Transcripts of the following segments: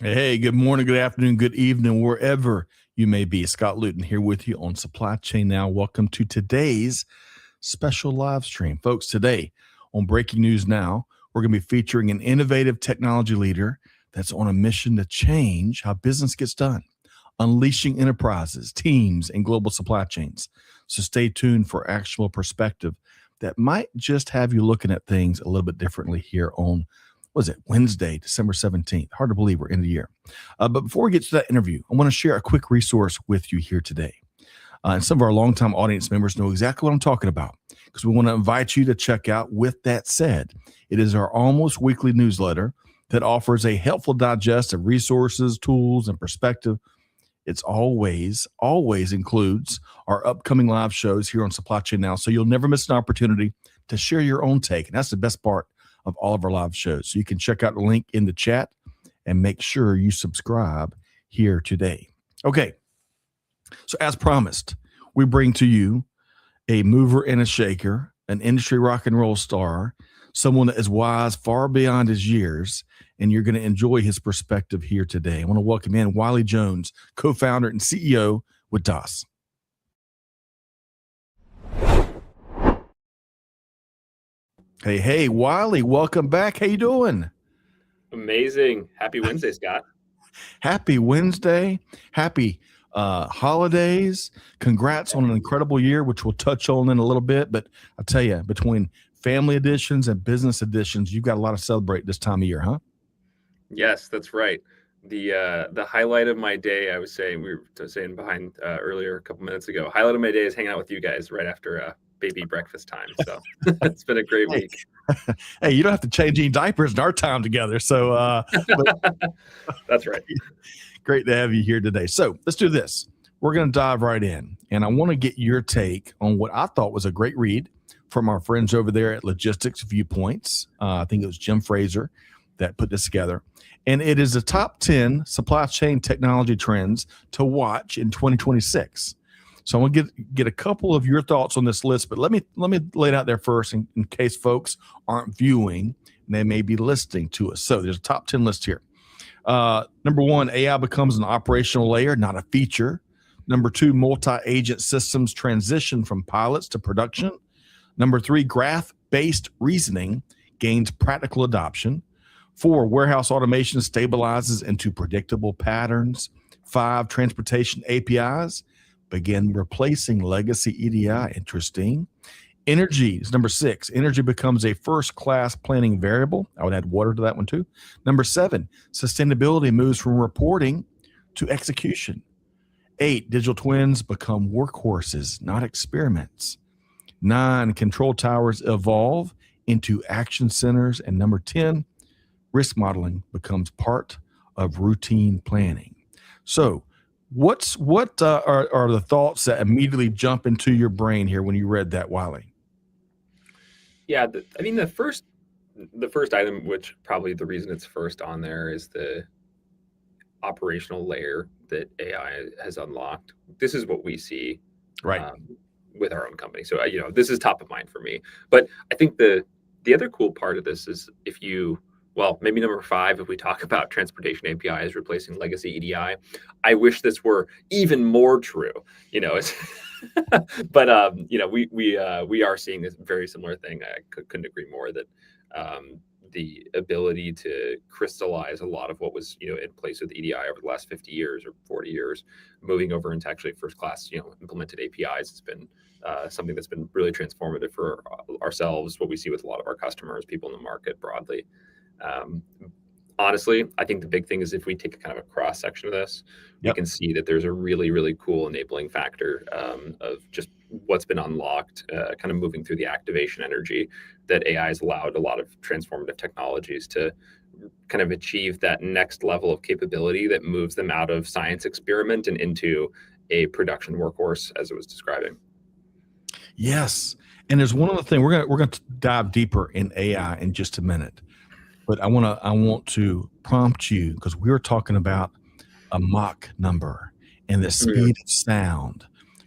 Hey, good morning, good afternoon, good evening, wherever you may be. Scott Luton here with you on Supply Chain Now. Welcome to today's special live stream. Folks, today on Breaking News Now, we're going to be featuring an innovative technology leader that's on a mission to change how business gets done, unleashing enterprises, teams, and global supply chains. So stay tuned for actual perspective that might just have you looking at things a little bit differently here on Wednesday, December 17th. Hard to believe we're in the year. But before we get to that interview, I want to share a quick resource with you here today. And some of our longtime audience members know exactly what I'm talking about because we want to invite you to check out With That Said. It is our almost weekly newsletter that offers a helpful digest of resources, tools, and perspective. It's always includes our upcoming live shows here on Supply Chain Now. So you'll never miss an opportunity to share your own take. And that's the best part of all of our live shows. So you can check out the link in the chat and make sure you subscribe here today. Okay. So as promised, we bring to you a mover and a shaker, an industry rock and roll star, someone that is wise far beyond his years, and you're going to enjoy his perspective here today. I want to welcome in Wiley Jones, co-founder and CEO with DOS. Hey, Wiley, welcome back. How you doing? Amazing. Happy Wednesday, Scott. Happy Wednesday. Happy holidays. Congrats on an incredible year, which we'll touch on in a little bit. But I'll tell you, between family editions and business editions, you've got a lot to celebrate this time of year, huh? Yes, that's right. The highlight of my day, we were saying behind earlier a couple minutes ago, highlight of my day is hanging out with you guys right after baby breakfast time. So it's been a great week. Hey, you don't have to change any diapers in our time together. So that's right. Great to have you here today. So let's do this. We're going to dive right in. And I want to get your take on what I thought was a great read from our friends over there at Logistics Viewpoints. I think it was Jim Fraser that put this together. And it is the top 10 supply chain technology trends to watch in 2026. So I'm going to get a couple of your thoughts on this list, but let me lay it out there first in case folks aren't viewing and they may be listening to us. So there's a top 10 list here. Number one, AI becomes an operational layer, not a feature. Number two, multi-agent systems transition from pilots to production. Number three, graph-based reasoning gains practical adoption. 4, warehouse automation stabilizes into predictable patterns. 5, transportation APIs begin replacing legacy EDI. Interesting. Energy is number 6. Energy becomes a first-class planning variable. I would add water to that one too. Number 7, sustainability moves from reporting to execution. 8, digital twins become workhorses, not experiments. 9, control towers evolve into action centers. And number 10, risk modeling becomes part of routine planning. So what are the thoughts that immediately jump into your brain here when you read that, Wiley? Yeah, the first item, which probably the reason it's first on there, is the operational layer that AI has unlocked. This is what we see right with our own company. So this is top of mind for me. But I think the other cool part of this is maybe number 5, if we talk about transportation APIs replacing legacy EDI, I wish this were even more true. But we are seeing this very similar thing. I couldn't agree more that the ability to crystallize a lot of what was in place with EDI over the last 50 years or 40 years, moving over into actually first class implemented APIs has been something that's been really transformative for ourselves. What we see with a lot of our customers, people in the market broadly. Honestly, I think the big thing is if we take a kind of a cross section of this, we can see that there's a really, really cool enabling factor of just what's been unlocked, kind of moving through the activation energy that AI has allowed a lot of transformative technologies to kind of achieve that next level of capability that moves them out of science experiment and into a production workhorse, as it was describing. Yes. And there's one other thing. We're going to dive deeper in AI in just a minute. But I want to prompt you, because we were talking about a Mach number and the speed of sound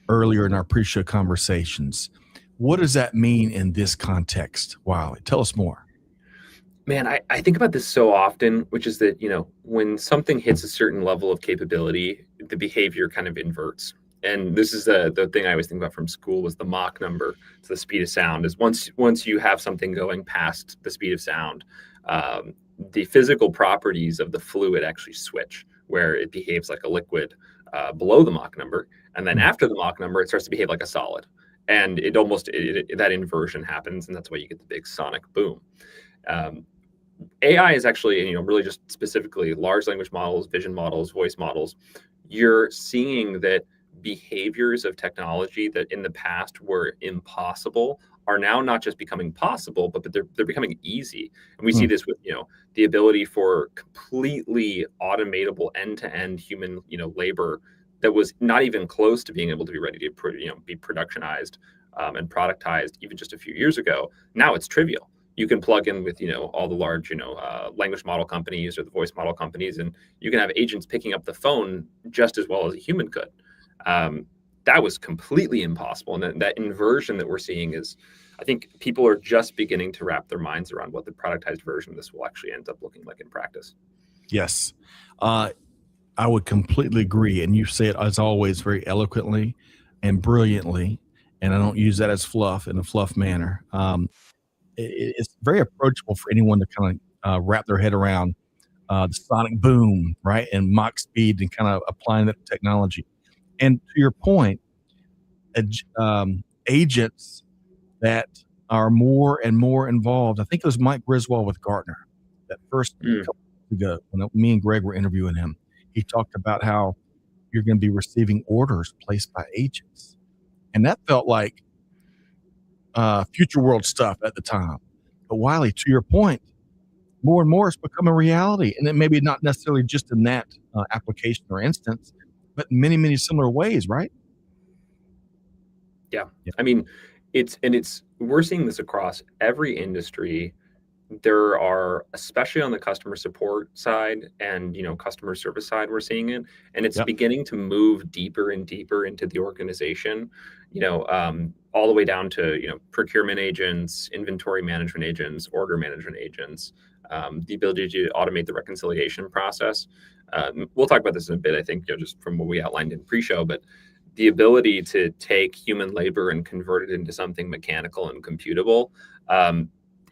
earlier in our pre-show conversations. What does that mean in this context, Wiley? Tell us more. Man, I think about this so often, which is that, when something hits a certain level of capability, the behavior kind of inverts. And this is the thing I always think about from school was the Mach number. It's the speed of sound. Is once you have something going past the speed of sound, the physical properties of the fluid actually switch, where it behaves like a liquid below the Mach number, and then after the Mach number, it starts to behave like a solid. And that inversion happens, and that's why you get the big sonic boom. Um, AI is actually, really just specifically large language models, vision models, voice models. You're seeing that behaviors of technology that in the past were impossible are now not just becoming possible, but they're becoming easy. And we see this with, the ability for completely automatable end-to-end human, labor that was not even close to being able to be ready to, be productionized and productized even just a few years ago. Now it's trivial. You can plug in with all the large language model companies or the voice model companies, and you can have agents picking up the phone just as well as a human could. That was completely impossible, and that inversion that we're seeing is, I think people are just beginning to wrap their minds around what the productized version of this will actually end up looking like in practice. Yes, I would completely agree, and you say it as always very eloquently and brilliantly, and I don't use that as fluff in a fluff manner. It's very approachable for anyone to kind of wrap their head around the sonic boom, right, and Mach speed, and kind of applying that technology. And to your point, agents that are more and more involved. I think it was Mike Griswold with Gartner that first couple of years ago when me and Greg were interviewing him. He talked about how you're going to be receiving orders placed by agents, and that felt like future world stuff at the time. But Wiley, to your point, more and more it's become a reality, and it maybe not necessarily just in that application or instance, but in many, many similar ways, right? Yeah. I mean, we're seeing this across every industry. There are, especially on the customer support side and, customer service side, we're seeing it, and it's beginning to move deeper and deeper into the organization, all the way down to, procurement agents, inventory management agents, order management agents, the ability to automate the reconciliation process. We'll talk about this in a bit, I think, just from what we outlined in pre-show, but the ability to take human labor and convert it into something mechanical and computable.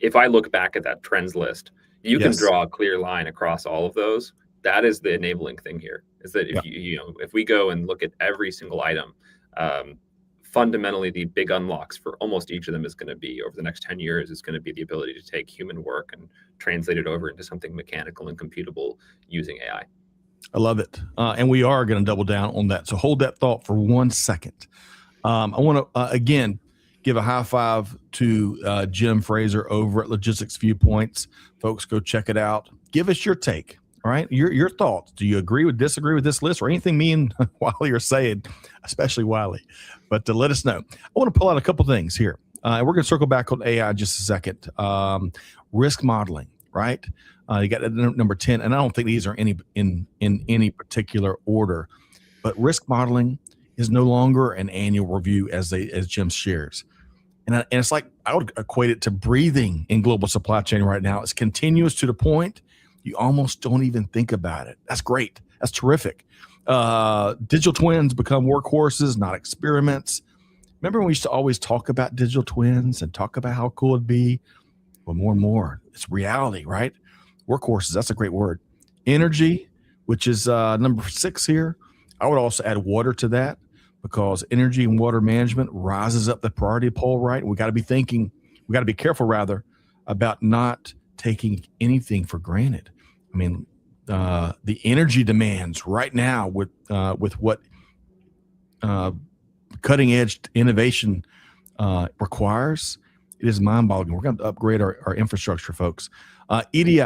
If I look back at that trends list, you can draw a clear line across all of those. That is the enabling thing here, is that if if we go and look at every single item, fundamentally the big unlocks for almost each of them is going to be over the next 10 years is going to be the ability to take human work and translate it over into something mechanical and computable using AI. I love it. And we are going to double down on that. So hold that thought for 1 second. I want to, again, give a high five to Jim Fraser over at Logistics Viewpoints. Folks, go check it out. Give us your take. All right. Your thoughts. Do you agree with, disagree with this list or anything me and Wiley are saying, especially Wiley? But let us know. I want to pull out a couple things here. And we're going to circle back on AI in just a second. Risk modeling, right? You got number 10, and I don't think these are in any particular order, but risk modeling is no longer an annual review as Jim shares. And it's like, I would equate it to breathing in global supply chain right now. It's continuous to the point you almost don't even think about it. That's great. That's terrific. Digital twins become workhorses, not experiments. Remember when we used to always talk about digital twins and talk about how cool it'd be? Well, more and more, it's reality, right? Workhorses, that's a great word. Energy, which is number 6 here. I would also add water to that, because energy and water management rises up the priority poll, right? We got to be careful rather about not taking anything for granted. I mean, the energy demands right now with what cutting edge innovation requires, it is mind-boggling. We're going to upgrade our infrastructure, folks. EDI.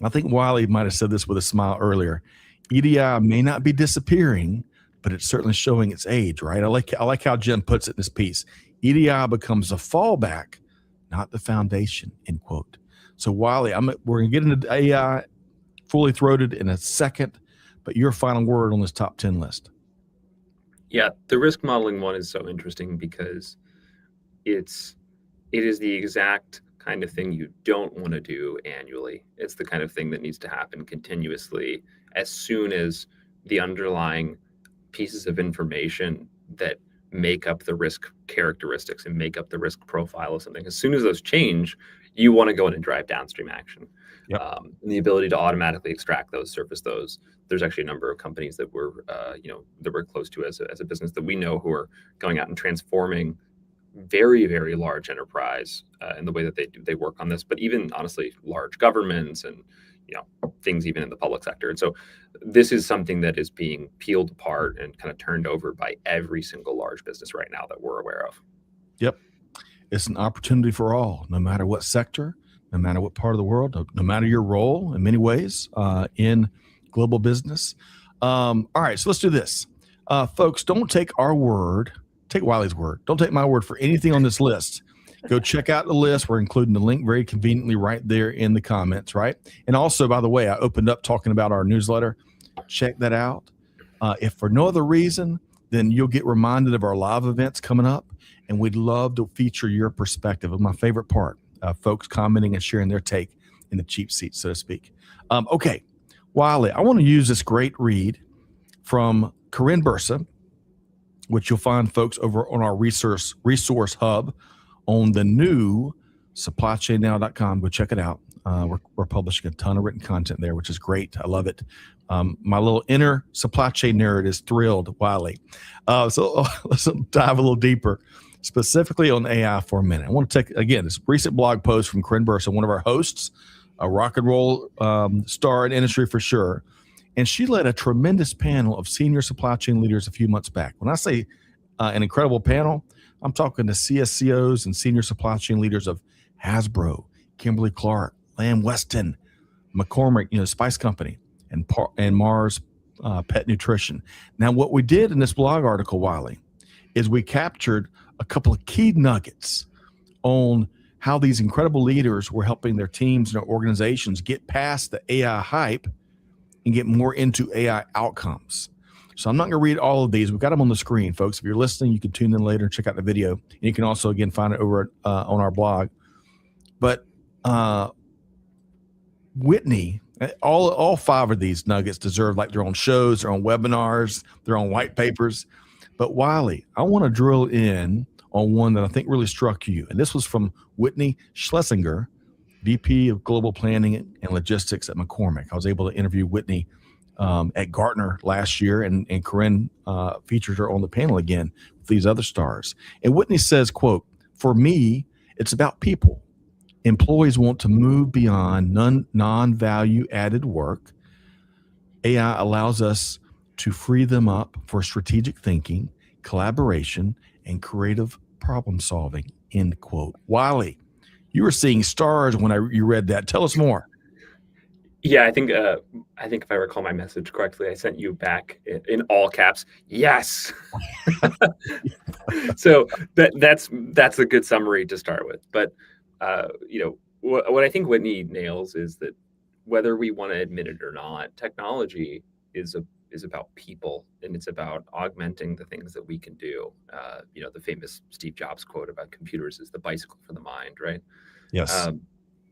I think Wiley might have said this with a smile earlier. EDI may not be disappearing, but it's certainly showing its age, right? I like how Jim puts it in this piece. EDI becomes a fallback, not the foundation, end quote. So Wiley, we're going to get into AI fully throated in a second, but your final word on this top 10 list. Yeah, the risk modeling one is so interesting because it is the exact kind of thing you don't want to do annually. It's the kind of thing that needs to happen continuously as soon as the underlying pieces of information that make up the risk characteristics and make up the risk profile of something. As soon as those change, you want to go in and drive downstream action. Yep. And the ability to automatically extract those, surface those. There's actually a number of companies that we're, that we're close to as a business that we know who are going out and transforming very, very large enterprise in the way that they work on this, but even honestly, large governments and things even in the public sector. And so this is something that is being peeled apart and kind of turned over by every single large business right now that we're aware of. Yep. It's an opportunity for all, no matter what sector, no matter what part of the world, no matter your role in many ways in global business. All right, so let's do this. Folks, don't take our word, take Wiley's word. Don't take my word for anything on this list. Go check out the list. We're including the link very conveniently right there in the comments, right? And also, by the way, I opened up talking about our newsletter. Check that out. If for no other reason, then you'll get reminded of our live events coming up, and we'd love to feature your perspective. Of my favorite part, folks commenting and sharing their take in the cheap seat, so to speak. Okay, Wiley, I want to use this great read from Corinne Bursa, which you'll find, folks, over on our resource hub on the new supplychainnow.com. Go check it out. We're publishing a ton of written content there, which is great. I love it. My little inner supply chain nerd is thrilled, Wiley. So let's dive a little deeper, specifically on AI for a minute. I want to take, again, this recent blog post from Corinne Bursa, one of our hosts, a rock and roll star in industry for sure. And she led a tremendous panel of senior supply chain leaders a few months back. When I say an incredible panel, I'm talking to CSCOs and senior supply chain leaders of Hasbro, Kimberly-Clark, Lamb Weston, McCormick, Spice Company, and Mars Pet Nutrition. Now, what we did in this blog article, Wiley, is we captured a couple of key nuggets on how these incredible leaders were helping their teams and their organizations get past the AI hype and get more into AI outcomes. So I'm not going to read all of these. We've got them on the screen, folks. If you're listening, you can tune in later and check out the video. And you can also, again, find it over on our blog. But Whitney, all five of these nuggets deserve like their own shows, their own webinars, their own white papers. But Wiley, I want to drill in on one that I think really struck you. And this was from Whitney Schlesinger, VP of Global Planning and Logistics at McCormick. I was able to interview Whitney at Gartner last year, and Corinne featured her on the panel again with these other stars. And Whitney says, quote, "For me, it's about people. Employees want to move beyond non-value added work. AI allows us to free them up for strategic thinking, collaboration, and creative problem solving," end quote. Wiley, you were seeing stars when you read that. Tell us more. Yeah, I think if I recall my message correctly, I sent you back in all caps, yes. So that's a good summary to start with. But what I think Whitney nails is that whether we want to admit it or not, technology is about people, and it's about augmenting the things that we can do. The famous Steve Jobs quote about computers is the bicycle for the mind, right? Yes.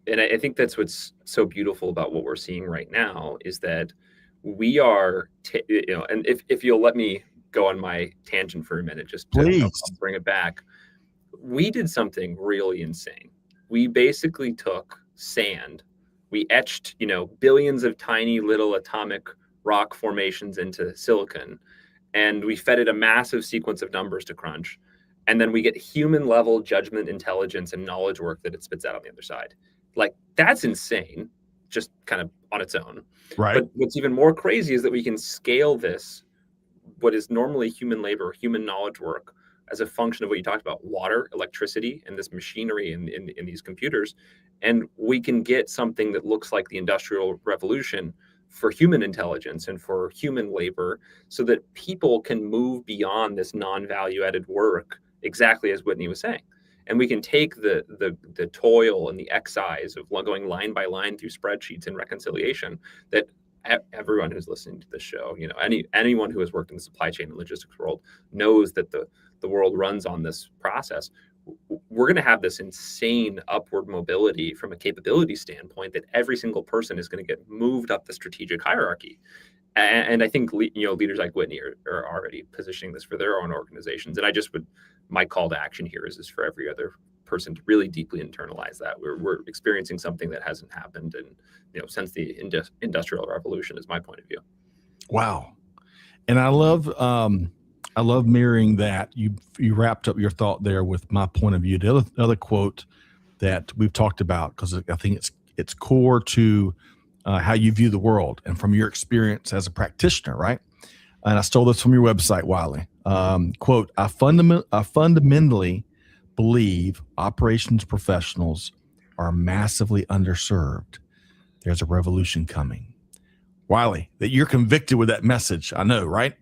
And I think that's what's so beautiful about what we're seeing right now is that we are, and if you'll let me go on my tangent for a minute, just to bring it back, we did something really insane. We basically took sand, we etched, billions of tiny little atomic rock formations into silicon, and we fed it a massive sequence of numbers to crunch. And then we get human level judgment, intelligence, and knowledge work that it spits out on the other side. Like, that's insane, just kind of on its own. Right. But what's even more crazy is that we can scale this, what is normally human labor, human knowledge work, as a function of what you talked about, water, electricity, and this machinery in these computers. And we can get something that looks like the Industrial Revolution for human intelligence and for human labor, so that people can move beyond this non-value added work, exactly as Whitney was saying. And we can take the toil and the excise of going line by line through spreadsheets and reconciliation that everyone who's listening to this show, anyone who has worked in the supply chain and logistics world knows that the world runs on this process. we're going to have this insane upward mobility from a capability standpoint that every single person is going to get moved up the strategic hierarchy. And I think leaders like Whitney are already positioning this for their own organizations. And my call to action here is for every other person to really deeply internalize that. We're experiencing something that hasn't happened since the industrial revolution, is my point of view. Wow. And I love mirroring that. You wrapped up your thought there with my point of view. The other quote that we've talked about, because I think it's core to how you view the world and from your experience as a practitioner, right? And I stole this from your website, Wiley. Quote, I fundamentally believe operations professionals are massively underserved. There's a revolution coming. Wiley, that you're convicted with that message. I know, right?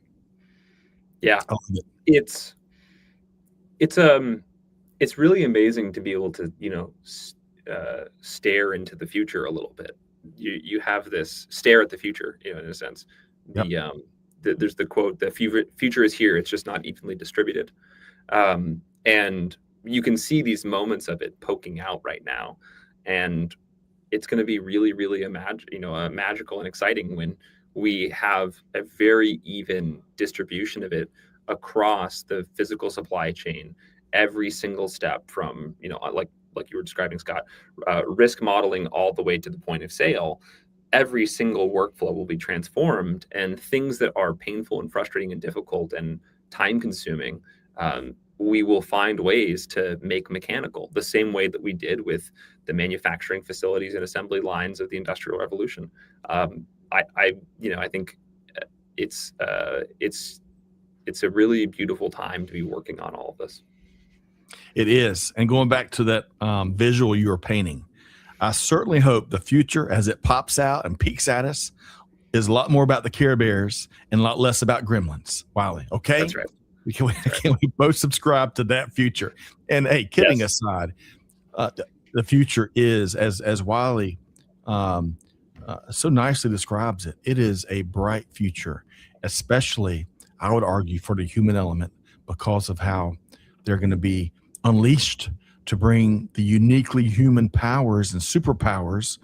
Yeah. It's really amazing to be able to, stare into the future a little bit. You have this stare at the future, in a sense. Yep. There's the quote, the future is here. It's just not evenly distributed. And you can see these moments of it poking out right now. And it's going to be really, really magical and exciting when we have a very even distribution of it across the physical supply chain, every single step from, like you were describing, Scott, risk modeling all the way to the point of sale. Every single workflow will be transformed, and things that are painful and frustrating and difficult and time consuming, we will find ways to make mechanical, the same way that we did with the manufacturing facilities and assembly lines of the Industrial Revolution. I think it's a really beautiful time to be working on all of this. It is. And going back to that visual you were painting, I certainly hope the future, as it pops out and peeks at us, is a lot more about the Care Bears and a lot less about gremlins. Wiley, okay? That's right. Can we both subscribe to that future? And hey, kidding aside, the future is, as Wiley so nicely describes it, it is a bright future, especially, I would argue, for the human element, because of how they're going to be unleashed to bring the uniquely human powers and superpowers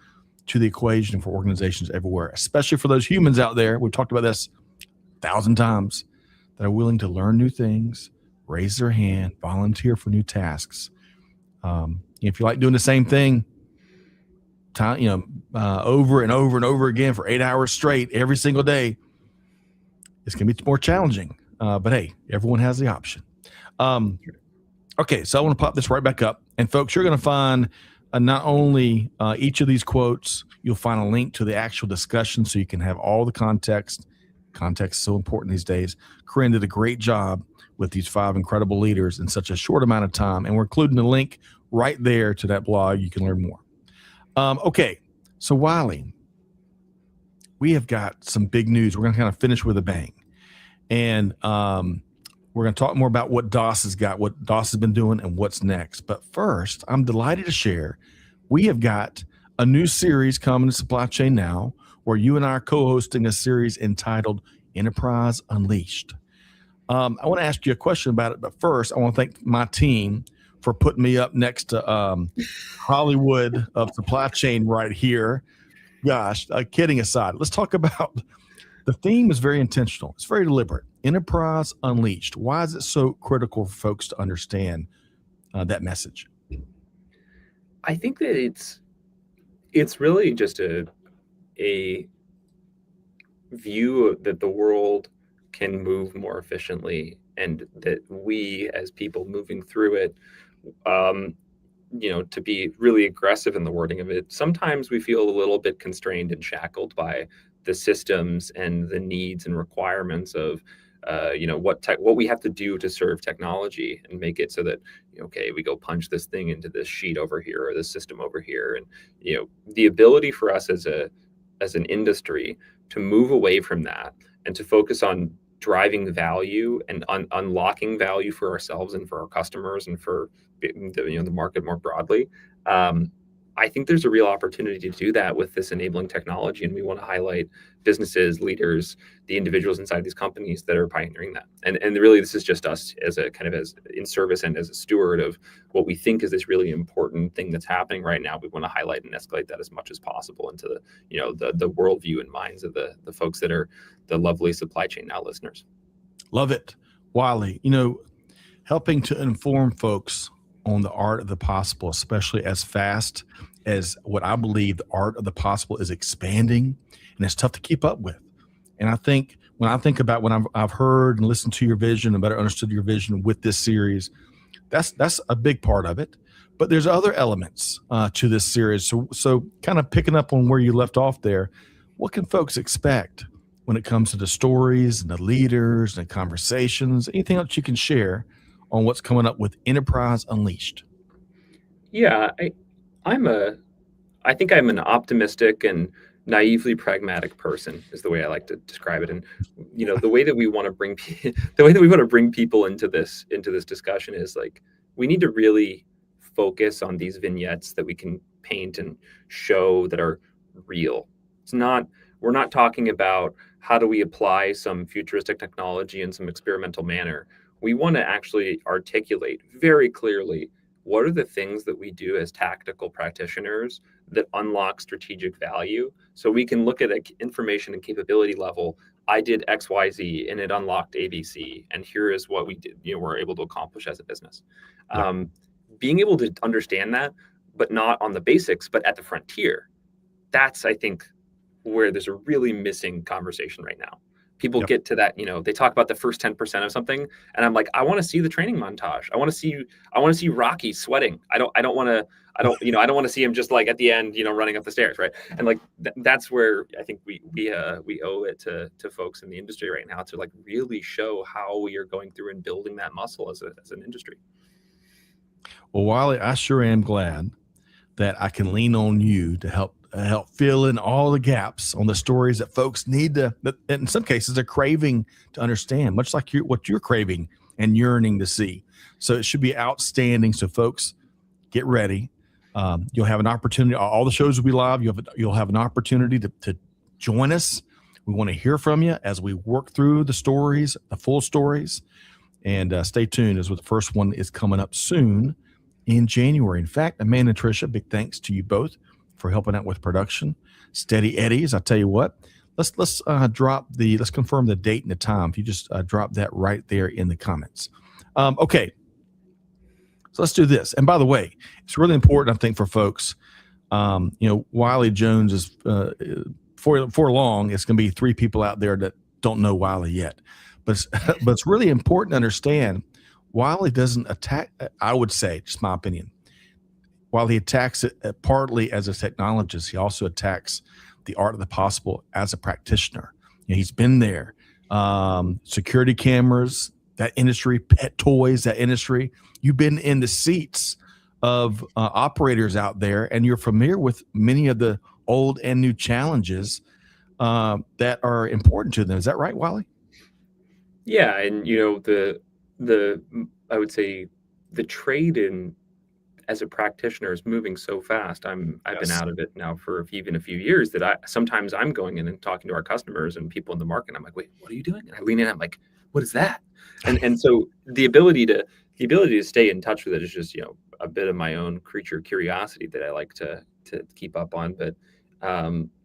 to the equation for organizations everywhere, especially for those humans out there. We've talked about this 1,000 times, that are willing to learn new things, raise their hand, volunteer for new tasks. If you like doing the same thing, over and over and over again for 8 hours straight every single day, it's going to be more challenging. But hey, everyone has the option. Okay, so I want to pop this right back up. And folks, you're going to find not only each of these quotes, you'll find a link to the actual discussion so you can have all the context. Context is so important these days. Corinne did a great job with these 5 incredible leaders in such a short amount of time. And we're including a link right there to that blog. You can learn more. Okay, so Wiley, we have got some big news. We're going to kind of finish with a bang. And we're going to talk more about what DOS has got, what DOS has been doing, and what's next. But first, I'm delighted to share we have got a new series coming to Supply Chain Now, where you and I are co-hosting a series entitled Enterprise Unleashed. I want to ask you a question about it, but first, I want to thank my team for putting me up next to Hollywood of supply chain right here. Gosh, kidding aside, let's talk about the theme is very intentional. It's very deliberate. Enterprise Unleashed. Why is it so critical for folks to understand that message? I think that it's really just a view that the world can move more efficiently, and that we as people moving through it, to be really aggressive in the wording of it, sometimes we feel a little bit constrained and shackled by the systems and the needs and requirements of what we have to do to serve technology and make it so that, okay, we go punch this thing into this sheet over here or this system over here. And, the ability for us as an industry to move away from that and to focus on driving value and unlocking value for ourselves and for our customers and for the market more broadly. I think there's a real opportunity to do that with this enabling technology, and we want to highlight businesses, leaders, the individuals inside these companies that are pioneering that. And really, this is just us as a kind of as in service and as a steward of what we think is this really important thing that's happening right now. We want to highlight and escalate that as much as possible into the worldview and minds of the folks that are the lovely Supply Chain Now listeners. Love it, Wiley. Helping to inform folks on the art of the possible, especially as fast as what I believe the art of the possible is expanding, and it's tough to keep up with. And I think when I've heard and listened to your vision and better understood your vision with this series, that's a big part of it. But there's other elements to this series. So kind of picking up on where you left off there, what can folks expect when it comes to the stories and the leaders and the conversations? Anything else you can share on what's coming up with Enterprise Unleashed? Yeah, I think I'm an optimistic and naively pragmatic person is the way I like to describe it. And the way that we want to bring people into this discussion is like we need to really focus on these vignettes that we can paint and show that are real. We're not talking about how do we apply some futuristic technology in some experimental manner. We want to actually articulate very clearly what are the things that we do as tactical practitioners that unlock strategic value. So we can look at an information and capability level. I did X, Y, Z, and it unlocked ABC. And here is what we did. We're able to accomplish as a business. Yeah. Being able to understand that, but not on the basics, but at the frontier. That's, I think, where there's a really missing conversation right now. People get to that, they talk about the first 10% of something, and I'm like, I want to see the training montage. I want to see Rocky sweating. I don't want to see him just like at the end, running up the stairs, right? And like that's where I think we owe it to folks in the industry right now to like really show how we are going through and building that muscle as an industry. Well, Wiley, I sure am glad that I can lean on you to help fill in all the gaps on the stories that folks need that in some cases are craving to understand, much like what you're craving and yearning to see. So it should be outstanding. So folks, get ready. You'll have an opportunity. All the shows will be live. You'll have an opportunity to join us. We want to hear from you as we work through the stories, the full stories, and stay tuned as the first one is coming up soon in January. In fact, Amanda and Tricia, big thanks to you both for helping out with production. Steady Eddies, I tell you what, let's confirm the date and the time. If you just drop that right there in the comments. Okay, so let's do this. And by the way, it's really important, I think, for folks. Wiley Jones is for long. It's going to be 3 people out there that don't know Wiley yet, but it's really important to understand. Wiley doesn't attack. I would say, just my opinion. While he attacks it partly as a technologist, he also attacks the art of the possible as a practitioner. He's been there. Security cameras, that industry, pet toys, that industry. You've been in the seats of operators out there, and you're familiar with many of the old and new challenges that are important to them. Is that right, Wiley? Yeah, and the I would say the trade in as a practitioner is moving so fast. I've been out of it now for even a few years that sometimes I'm going in and talking to our customers and people in the market. I'm like, wait, what are you doing? And I lean in, I'm like, what is that? And so the ability to stay in touch with it is just, a bit of my own creature curiosity that I like to keep up on. But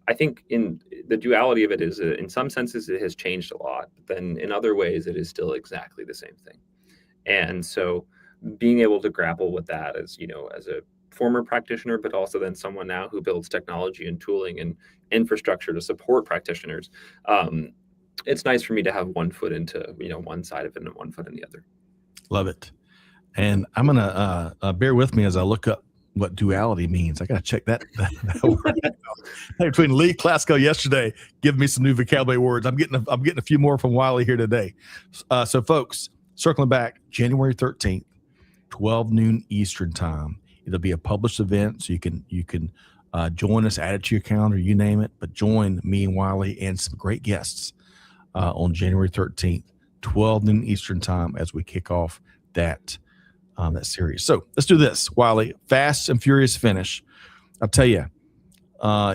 I think in the duality of it is in some senses it has changed a lot, but then in other ways it is still exactly the same thing. And so being able to grapple with that as a former practitioner, but also then someone now who builds technology and tooling and infrastructure to support practitioners. It's nice for me to have one foot into, one side of it and one foot in the other. Love it. And I'm going to bear with me as I look up what duality means. I got to check that word out. Between Lee Klasko yesterday, giving me some new vocabulary words. I'm getting a few more from Wiley here today. So folks, circling back, January 13th, 12 noon Eastern time. It'll be a published event, so you can join us, add it to your calendar, you name it. But join me and Wiley and some great guests on January 13th, 12 noon Eastern time as we kick off that series. So let's do this, Wiley. Fast and furious finish. I'll tell you,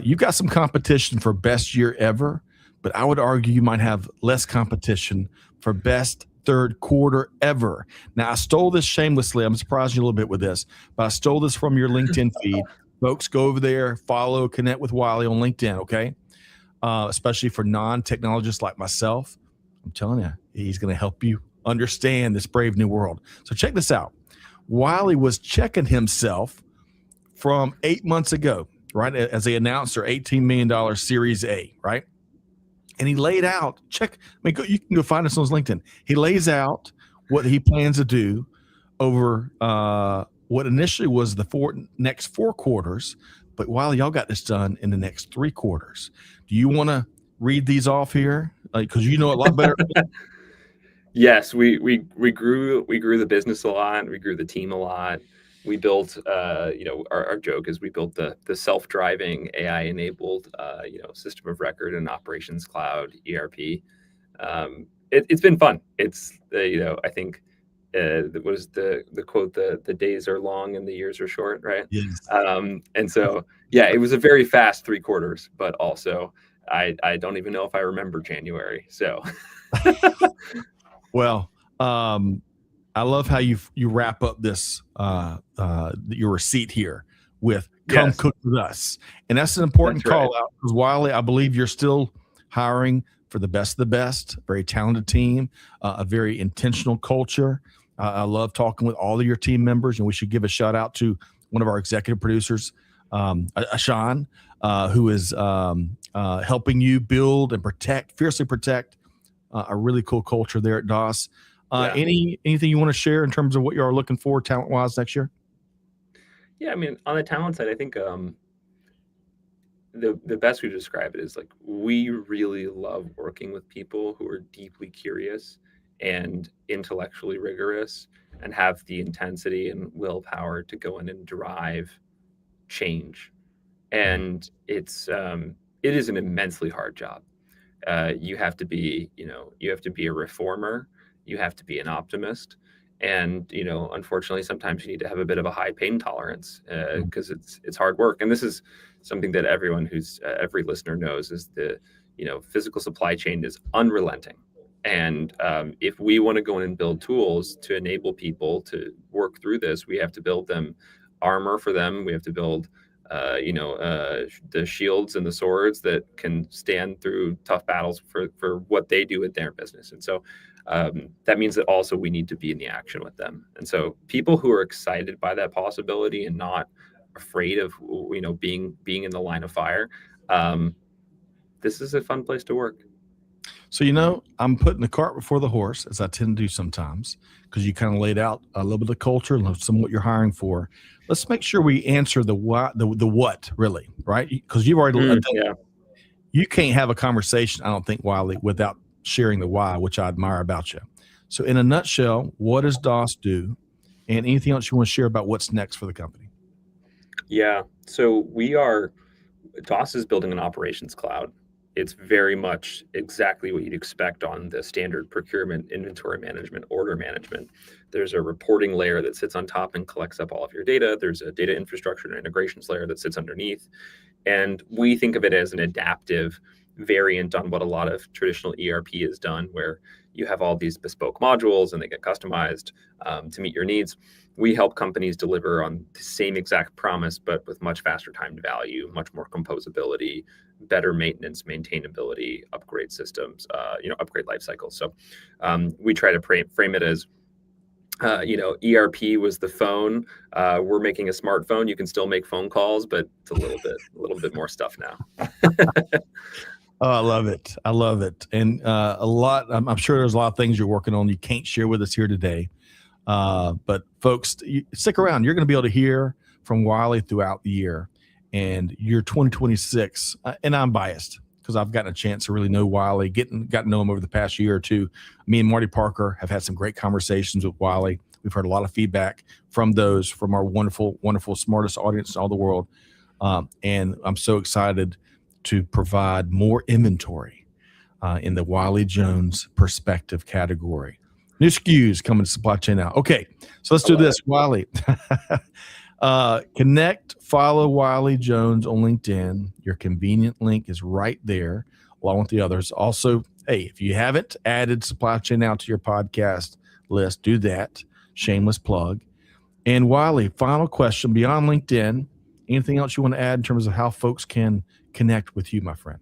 you've got some competition for best year ever, but I would argue you might have less competition for best third quarter ever. Now, I stole this shamelessly. I'm surprising you a little bit with this, but I stole this from your LinkedIn feed. Folks, go over there, follow, connect with Wiley on LinkedIn, okay? Especially for non-technologists like myself. I'm telling you, he's going to help you understand this brave new world. So check this out. Wiley was checking himself from 8 months ago, right? As they announced their $18 million Series A, right? And he laid out, you can go find us on his LinkedIn. He lays out what he plans to do over what initially was the next 4 quarters. But while y'all got this done in the next 3 quarters, do you want to read these off here? Because you know a lot better. Yes, we grew the business a lot. We grew the team a lot. We built, our joke is we built the self-driving AI-enabled, system of record and operations cloud ERP. It's been fun. It's, I think that was the quote, the days are long and the years are short, right? Yes. And so, yeah, it was a very fast 3 quarters, but also I don't even know if I remember January. So, well, I love how you wrap up this your receipt here with "Come cook with us," and that's an important call out because Wiley, I believe you're still hiring for the best of the best. Very talented team, a very intentional culture. I love talking with all of your team members, and we should give a shout out to one of our executive producers, Ashan, who is helping you build and fiercely protect a really cool culture there at DOS. Anything you want to share in terms of what you are looking for talent wise next year? Yeah, I mean, on the talent side, I think the best way to describe it is like we really love working with people who are deeply curious and intellectually rigorous and have the intensity and willpower to go in and drive change. And it is an immensely hard job. You have to be a reformer. You have to be an optimist. And, unfortunately, sometimes you need to have a bit of a high pain tolerance because it's hard work. And this is something that everyone every listener knows is the, physical supply chain is unrelenting. And if we want to go in and build tools to enable people to work through this, we have to build them armor for them. We have to build the shields and the swords that can stand through tough battles for what they do in their business. And so that means that also we need to be in the action with them. And so people who are excited by that possibility and not afraid of, being in the line of fire, this is a fun place to work. So, I'm putting the cart before the horse, as I tend to do sometimes, because you kind of laid out a little bit of culture and some of what you're hiring for. Let's make sure we answer the why, the what, really, right? Because you've already you can't have a conversation, I don't think, Wiley, without sharing the why, which I admire about you. So in a nutshell, what does DOS do? And anything else you want to share about what's next for the company? Yeah. So DOS is building an operations cloud. It's very much exactly what you'd expect on the standard procurement, inventory management, order management. There's a reporting layer that sits on top and collects up all of your data. There's a data infrastructure and integrations layer that sits underneath. And we think of it as an adaptive variant on what a lot of traditional ERP has done, where you have all these bespoke modules and they get customized to meet your needs. We help companies deliver on the same exact promise, but with much faster time to value, much more composability, better maintenance, maintainability, upgrade systems, upgrade life cycles. So we try to frame it as, ERP was the phone. We're making a smartphone. You can still make phone calls, but it's a little bit more stuff now. Oh, I love it. I love it. And I'm sure there's a lot of things you're working on you can't share with us here today. But folks, stick around. You're going to be able to hear from Wiley throughout the year. And your 2026, and I'm biased because I've gotten a chance to really know Wiley, got to know him over the past year or two. Me and Marty Parker have had some great conversations with Wiley. We've heard a lot of feedback from our wonderful, wonderful, smartest audience in all the world. And I'm so excited to provide more inventory in the Wiley Jones perspective category. New SKUs coming to supply chain now. Okay, so let's do this, Wiley. Connect, follow Wiley Jones on LinkedIn. Your convenient link is right there, along with the others. Also, hey, if you haven't added Supply Chain Now to your podcast list, do that. Shameless plug. And Wiley, final question beyond LinkedIn, anything else you want to add in terms of how folks can connect with you, my friend?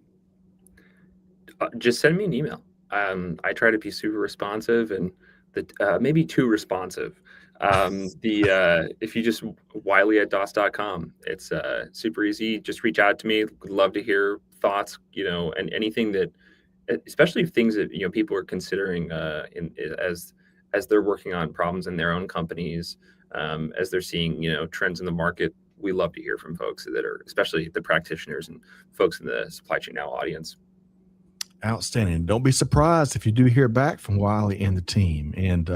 Just send me an email. I try to be super responsive and maybe too responsive. If you just wiley@dos.com, it's super easy. Just reach out to me. Would love to hear thoughts, and anything that, especially things that people are considering as they're working on problems in their own companies, as they're seeing trends in the market. We love to hear from folks that are, especially the practitioners and folks in the Supply Chain Now audience. Outstanding. Don't be surprised if you do hear back from Wiley and the team. And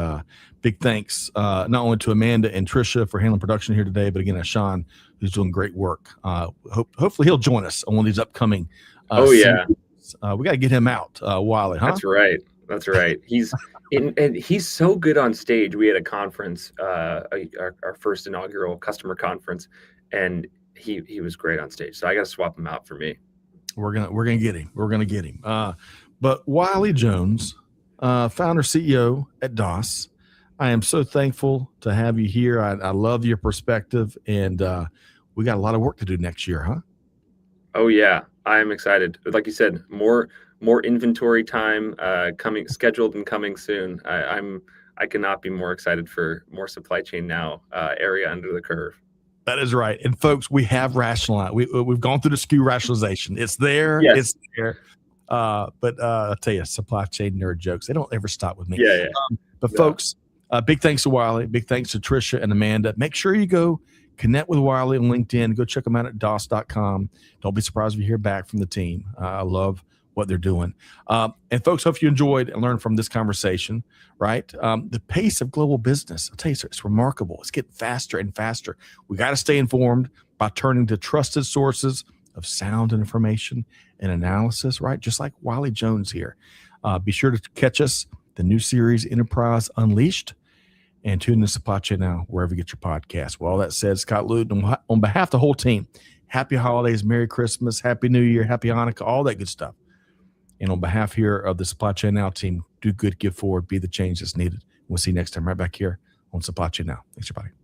big thanks not only to Amanda and Tricia for handling production here today, but again, Sean, who's doing great work. Hopefully he'll join us on one of these upcoming yeah. We got to get him out, Wiley, huh? That's right. He's so good on stage. We had a conference, our first inaugural customer conference, and he was great on stage. So I got to swap him out for me. We're gonna get him. We're gonna get him. But Wiley Jones, founder CEO at DOS, I am so thankful to have you here. I love your perspective, and we got a lot of work to do next year, huh? Oh yeah, I'm excited. Like you said, more inventory time scheduled and coming soon. I cannot be more excited for more Supply Chain Now area under the curve. That is right. And folks, we have rationalized. We've gone through the SKU rationalization. It's there. Yes. It's there. But I'll tell you, supply chain nerd jokes, they don't ever stop with me. Yeah. But folks, big thanks to Wiley. Big thanks to Tricia and Amanda. Make sure you go connect with Wiley on LinkedIn. Go check them out at dos.com. Don't be surprised if you hear back from the team. I love what they're doing. And folks, hope you enjoyed and learned from this conversation, right? The pace of global business, I'll tell you, it's remarkable. It's getting faster and faster. We got to stay informed by turning to trusted sources of sound information and analysis, right? Just like Wiley Jones here. Be sure to catch us, the new series, Enterprise Unleashed, and tune in to Supply Chain Now, wherever you get your podcast. Well, all that said, Scott Luton, on behalf of the whole team, happy holidays, Merry Christmas, Happy New Year, Happy Hanukkah, all that good stuff. And on behalf here of the Supply Chain Now team, do good, give forward, be the change that's needed. We'll see you next time right back here on Supply Chain Now. Thanks, everybody.